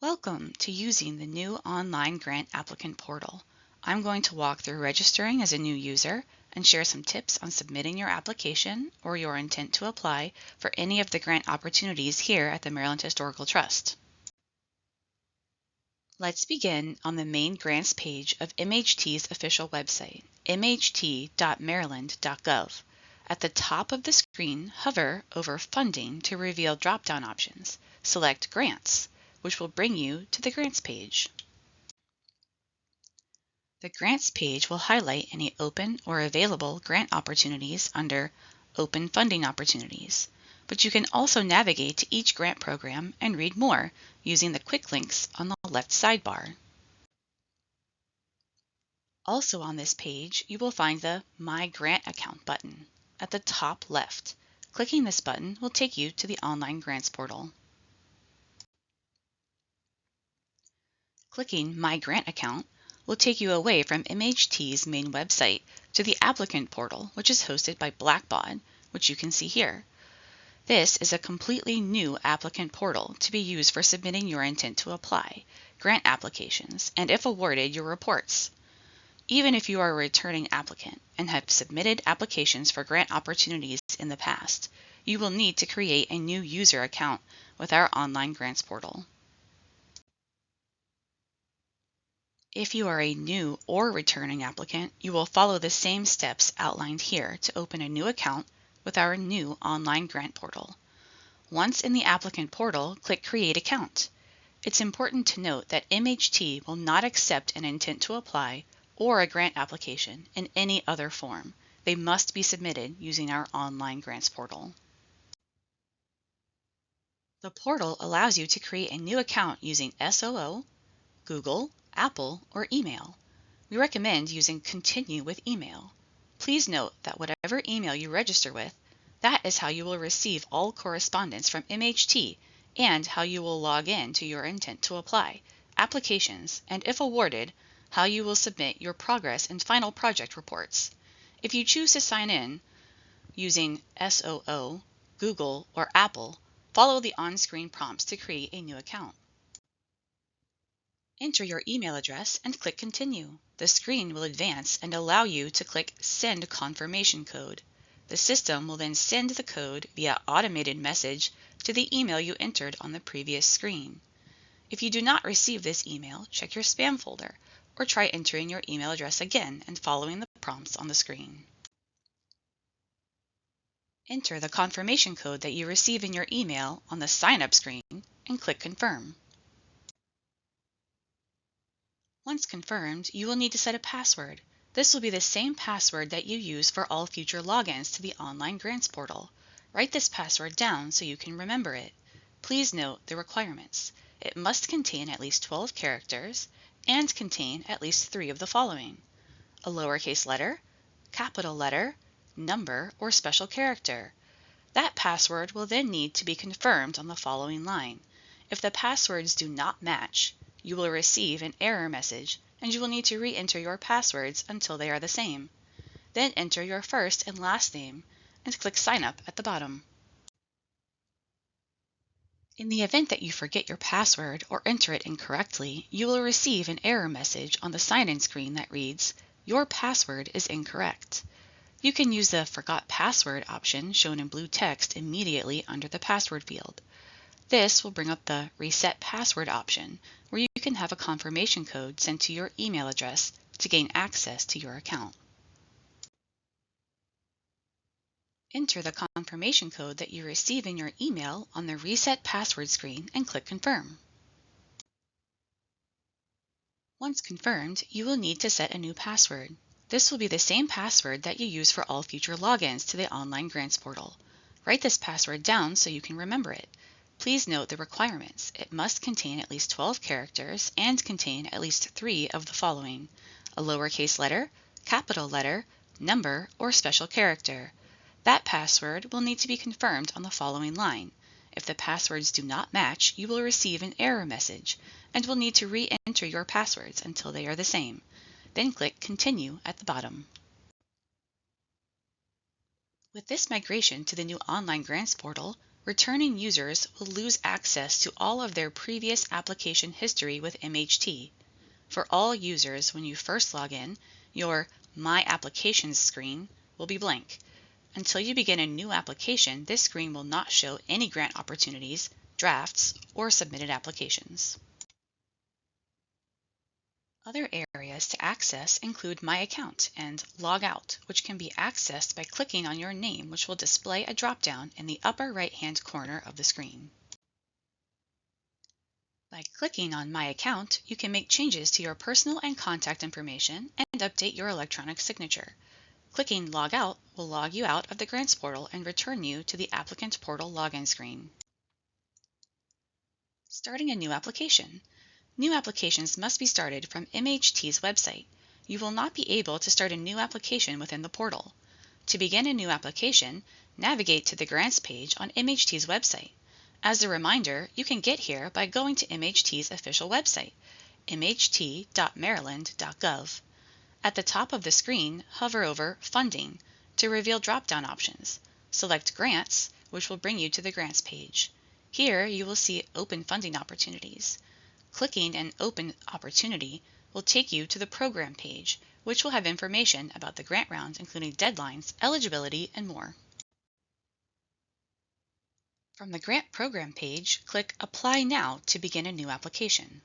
Welcome to using the new online grant applicant portal. I'm going to walk through registering as a new user and share some tips on submitting your application or your intent to apply for any of the grant opportunities here at the Maryland Historical Trust. Let's begin on the main grants page of MHT's official website, mht.maryland.gov. At the top of the screen, hover over Funding to reveal drop-down options. Select Grants, which will bring you to the Grants page. The Grants page will highlight any open or available grant opportunities under Open Funding Opportunities, but you can also navigate to each grant program and read more using the quick links on the left sidebar. Also on this page, you will find the My Grant Account button at the top left. Clicking this button will take you to the online grants portal. Clicking My Grant Account will take you away from MHT's main website to the applicant portal, which is hosted by Blackbaud, which you can see here. This is a completely new applicant portal to be used for submitting your intent to apply, grant applications, and if awarded, your reports. Even if you are a returning applicant and have submitted applications for grant opportunities in the past, you will need to create a new user account with our online grants portal. If you are a new or returning applicant, you will follow the same steps outlined here to open a new account with our new online grant portal. Once in the applicant portal, click Create Account. It's important to note that MHT will not accept an intent to apply or a grant application in any other form. They must be submitted using our online grants portal. The portal allows you to create a new account using SOO, Google, Apple, or email. We recommend using Continue with email. Please note that whatever email you register with, that is how you will receive all correspondence from MHT and how you will log in to your intent to apply, applications, and if awarded, how you will submit your progress and final project reports. If you choose to sign in using SOO, Google, or Apple, follow the on-screen prompts to create a new account. Enter your email address and click Continue. The screen will advance and allow you to click Send Confirmation Code. The system will then send the code via automated message to the email you entered on the previous screen. If you do not receive this email, check your spam folder or try entering your email address again and following the prompts on the screen. Enter the confirmation code that you receive in your email on the sign-up screen and click Confirm. Once confirmed, you will need to set a password. This will be the same password that you use for all future logins to the online grants portal. Write this password down so you can remember it. Please note the requirements. It must contain at least 12 characters and contain at least 3 of the following: a lowercase letter, capital letter, number, or special character. That password will then need to be confirmed on the following line. If the passwords do not match, you will receive an error message and you will need to re-enter your passwords until they are the same. Then enter your first and last name and click Sign Up at the bottom. In the event that you forget your password or enter it incorrectly, you will receive an error message on the sign-in screen that reads, "Your password is incorrect." You can use the Forgot Password option shown in blue text immediately under the password field. This will bring up the Reset Password option, where you can have a confirmation code sent to your email address to gain access to your account. Enter the confirmation code that you receive in your email on the Reset Password screen and click Confirm. Once confirmed, you will need to set a new password. This will be the same password that you use for all future logins to the online grants portal. Write this password down so you can remember it. Please note the requirements. It must contain at least 12 characters and contain at least 3 of the following: a lowercase letter, capital letter, number, or special character. That password will need to be confirmed on the following line. If the passwords do not match, you will receive an error message and will need to re-enter your passwords until they are the same. Then click Continue at the bottom. With this migration to the new online grants portal, returning users will lose access to all of their previous application history with MHT. For all users, when you first log in, your My Applications screen will be blank. Until you begin a new application, this screen will not show any grant opportunities, drafts, or submitted applications. Other areas to access include My Account and Log Out, which can be accessed by clicking on your name, which will display a drop-down in the upper right-hand corner of the screen. By clicking on My Account, you can make changes to your personal and contact information and update your electronic signature. Clicking Log Out will log you out of the Grants portal and return you to the Applicant Portal login screen. Starting a new application. New applications must be started from MHT's website. You will not be able to start a new application within the portal. To begin a new application, navigate to the Grants page on MHT's website. As a reminder, you can get here by going to MHT's official website, mht.maryland.gov. At the top of the screen, hover over Funding to reveal drop-down options. Select Grants, which will bring you to the Grants page. Here, you will see open funding opportunities. Clicking an open opportunity will take you to the program page, which will have information about the grant round, including deadlines, eligibility, and more. From the grant program page, click Apply Now to begin a new application.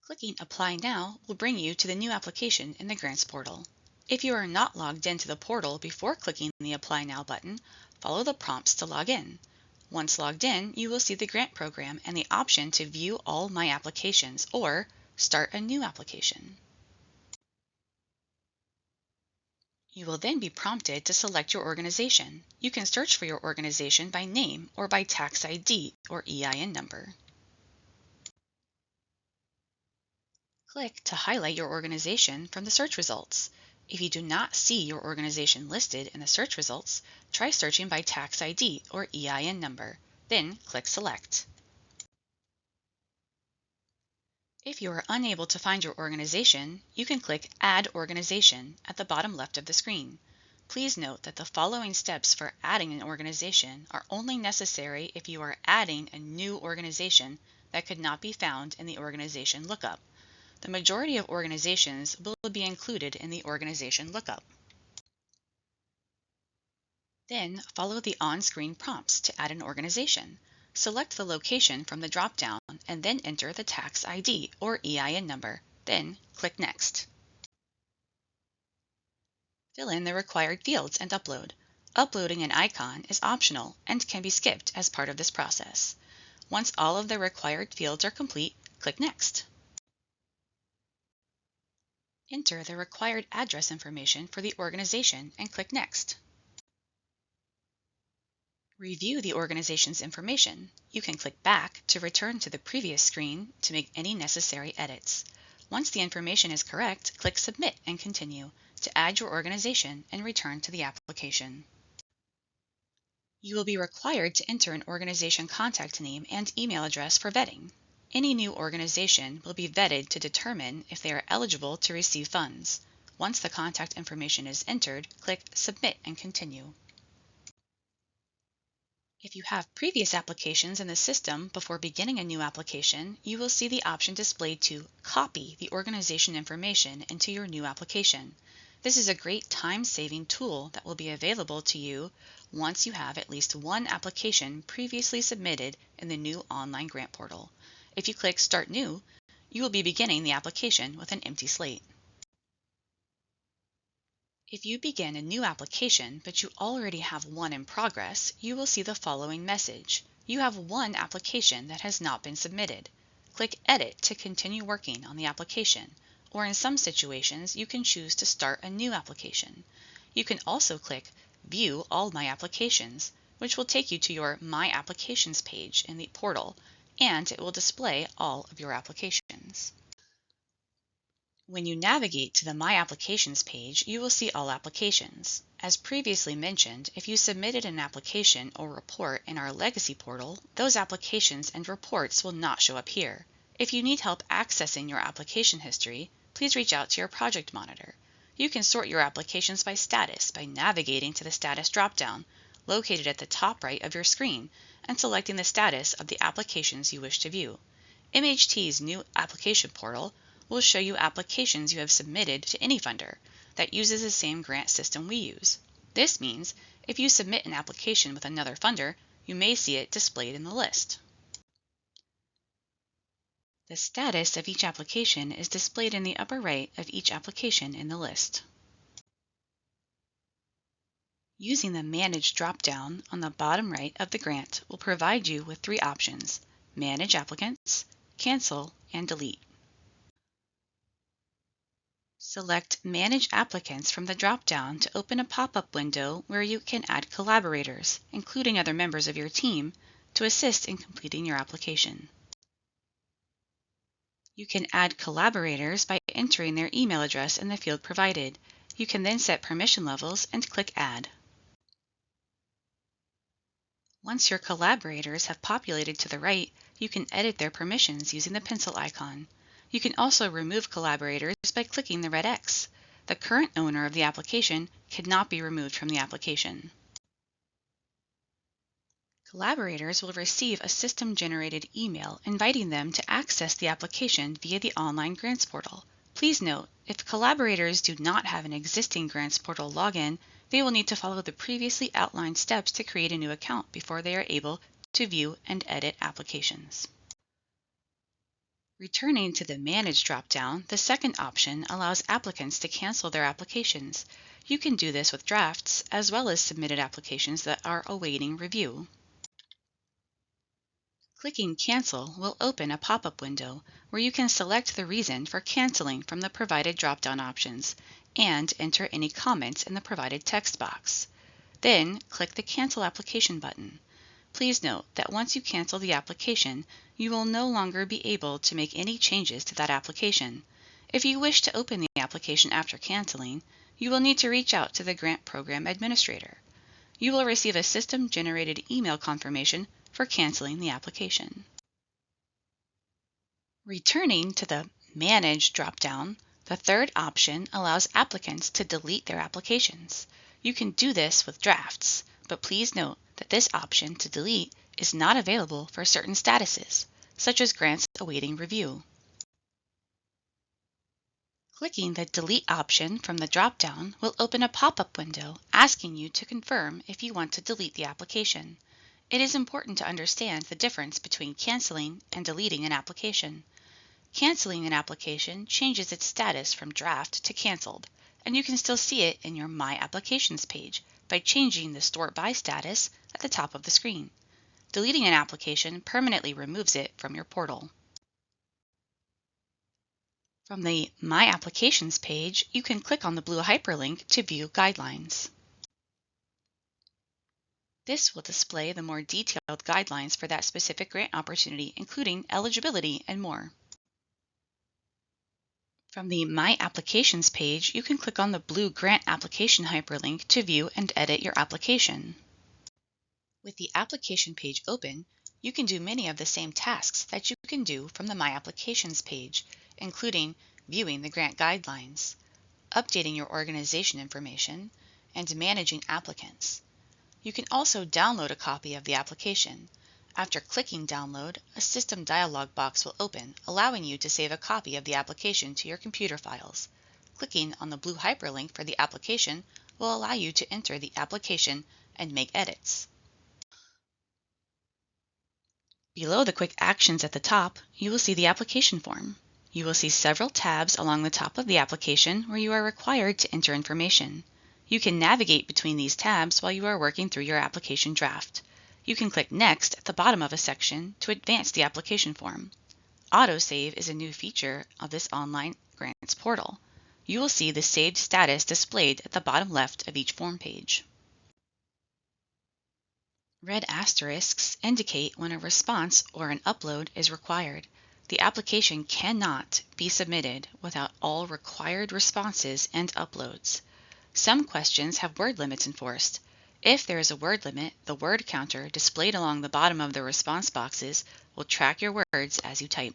Clicking Apply Now will bring you to the new application in the Grants portal. If you are not logged into the portal before clicking the Apply Now button, follow the prompts to log in. Once logged in, you will see the grant program and the option to view all My Applications or start a new application. You will then be prompted to select your organization. You can search for your organization by name or by tax ID or EIN number. Click to highlight your organization from the search results. If you do not see your organization listed in the search results, try searching by tax ID or EIN number, then click Select. If you are unable to find your organization, you can click Add Organization at the bottom left of the screen. Please note that the following steps for adding an organization are only necessary if you are adding a new organization that could not be found in the organization lookup. The majority of organizations will be included in the organization lookup. Then follow the on-screen prompts to add an organization. Select the location from the drop-down and then enter the tax ID or EIN number, then click Next. Fill in the required fields and upload. Uploading an icon is optional and can be skipped as part of this process. Once all of the required fields are complete, click Next. Enter the required address information for the organization and click Next. Review the organization's information. You can click back to return to the previous screen to make any necessary edits. Once the information is correct, click Submit and Continue to add your organization and return to the application. You will be required to enter an organization contact name and email address for vetting. Any new organization will be vetted to determine if they are eligible to receive funds. Once the contact information is entered, click Submit and Continue. If you have previous applications in the system before beginning a new application, you will see the option displayed to copy the organization information into your new application. This is a great time-saving tool that will be available to you once you have at least one application previously submitted in the new online grant portal. If you click Start New, you will be beginning the application with an empty slate. If you begin a new application but you already have one in progress, you will see the following message. You have one application that has not been submitted. Click Edit to continue working on the application, or in some situations you can choose to start a new application. You can also click View All My Applications, which will take you to your My Applications page in the portal, and it will display all of your applications. When you navigate to the My Applications page, you will see all applications. As previously mentioned, if you submitted an application or report in our Legacy portal, those applications and reports will not show up here. If you need help accessing your application history, please reach out to your project monitor. You can sort your applications by status by navigating to the Status dropdown, located at the top right of your screen and selecting the status of the applications you wish to view. MHT's new application portal will show you applications you have submitted to any funder that uses the same grant system we use. This means if you submit an application with another funder, you may see it displayed in the list. The status of each application is displayed in the upper right of each application in the list. Using the Manage drop-down on the bottom right of the grant will provide you with three options: Manage Applicants, Cancel, and Delete. Select Manage Applicants from the drop-down to open a pop-up window where you can add collaborators, including other members of your team, to assist in completing your application. You can add collaborators by entering their email address in the field provided. You can then set permission levels and click Add. Once your collaborators have populated to the right, you can edit their permissions using the pencil icon. You can also remove collaborators by clicking the red X. The current owner of the application cannot be removed from the application. Collaborators will receive a system-generated email inviting them to access the application via the online grants portal. Please note, if collaborators do not have an existing grants portal login, they will need to follow the previously outlined steps to create a new account before they are able to view and edit applications. Returning to the Manage drop-down, the second option allows applicants to cancel their applications. You can do this with drafts as well as submitted applications that are awaiting review. Clicking Cancel will open a pop-up window where you can select the reason for canceling from the provided drop-down options and enter any comments in the provided text box. Then click the Cancel Application button. Please note that once you cancel the application, you will no longer be able to make any changes to that application. If you wish to open the application after canceling, you will need to reach out to the Grant Program Administrator. You will receive a system-generated email confirmation for canceling the application. Returning to the Manage drop-down, the third option allows applicants to delete their applications. You can do this with drafts, but please note that this option to delete is not available for certain statuses, such as grants awaiting review. Clicking the Delete option from the drop-down will open a pop-up window asking you to confirm if you want to delete the application. It is important to understand the difference between canceling and deleting an application. Canceling an application changes its status from draft to canceled, and you can still see it in your My Applications page by changing the Sort By status at the top of the screen. Deleting an application permanently removes it from your portal. From the My Applications page, you can click on the blue hyperlink to view guidelines. This will display the more detailed guidelines for that specific grant opportunity, including eligibility and more. From the My Applications page, you can click on the blue Grant Application hyperlink to view and edit your application. With the application page open, you can do many of the same tasks that you can do from the My Applications page, including viewing the grant guidelines, updating your organization information, and managing applicants. You can also download a copy of the application. After clicking Download, a system dialog box will open, allowing you to save a copy of the application to your computer files. Clicking on the blue hyperlink for the application will allow you to enter the application and make edits. Below the quick actions at the top, you will see the application form. You will see several tabs along the top of the application where you are required to enter information. You can navigate between these tabs while you are working through your application draft. You can click Next at the bottom of a section to advance the application form. Autosave is a new feature of this online grants portal. You will see the saved status displayed at the bottom left of each form page. Red asterisks indicate when a response or an upload is required. The application cannot be submitted without all required responses and uploads. Some questions have word limits enforced. If there is a word limit, the word counter displayed along the bottom of the response boxes will track your words as you type.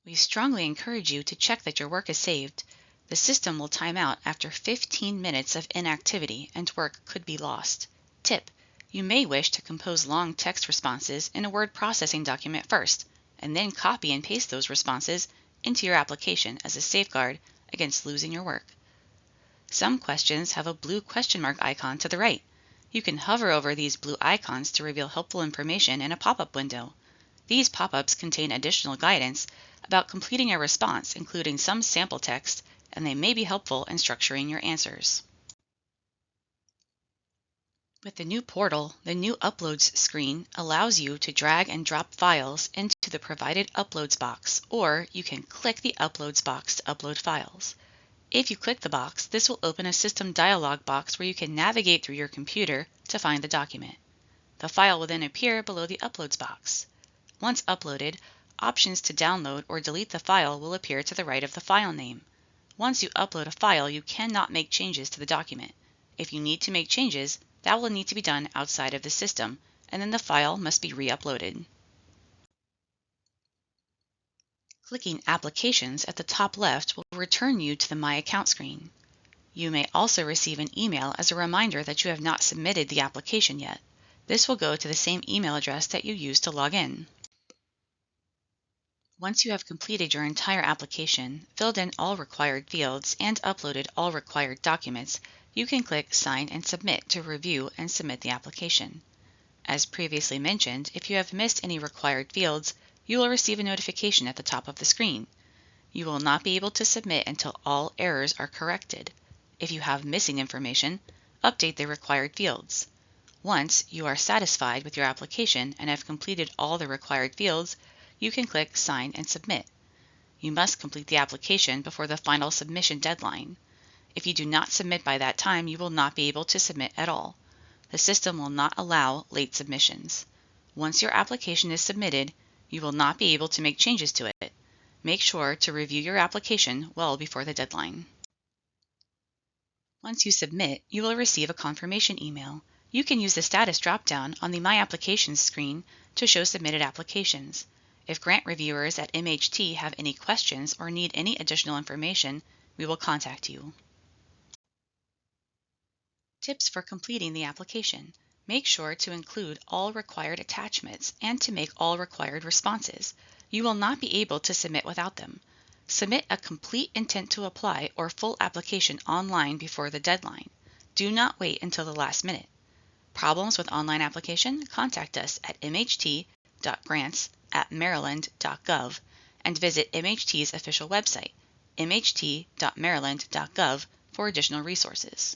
We strongly encourage you to check that your work is saved. The system will time out after 15 minutes of inactivity and work could be lost. Tip: you may wish to compose long text responses in a word processing document first, and then copy and paste those responses into your application as a safeguard against losing your work. Some questions have a blue question mark icon to the right. You can hover over these blue icons to reveal helpful information in a pop-up window. These pop-ups contain additional guidance about completing a response, including some sample text, and they may be helpful in structuring your answers. With the new portal, the New Uploads screen allows you to drag and drop files into the provided Uploads box, or you can click the Uploads box to upload files. If you click the box, this will open a system dialog box where you can navigate through your computer to find the document. The file will then appear below the Uploads box. Once uploaded, options to download or delete the file will appear to the right of the file name. Once you upload a file, you cannot make changes to the document. If you need to make changes, that will need to be done outside of the system, and then the file must be re-uploaded. Clicking Applications at the top left will return you to the My Account screen. You may also receive an email as a reminder that you have not submitted the application yet. This will go to the same email address that you used to log in. Once you have completed your entire application, filled in all required fields, and uploaded all required documents, you can click Sign and Submit to review and submit the application. As previously mentioned, if you have missed any required fields, you will receive a notification at the top of the screen. You will not be able to submit until all errors are corrected. If you have missing information, update the required fields. Once you are satisfied with your application and have completed all the required fields, you can click Sign and Submit. You must complete the application before the final submission deadline. If you do not submit by that time, you will not be able to submit at all. The system will not allow late submissions. Once your application is submitted, you will not be able to make changes to it. Make sure to review your application well before the deadline. Once you submit, you will receive a confirmation email. You can use the status drop-down on the My Applications screen to show submitted applications. If grant reviewers at MHT have any questions or need any additional information, we will contact you. Tips for completing the application. Make sure to include all required attachments and to make all required responses. You will not be able to submit without them. Submit a complete intent to apply or full application online before the deadline. Do not wait until the last minute. Problems with online application? Contact us at mht.grants@maryland.gov and visit MHT's official website, mht.maryland.gov, for additional resources.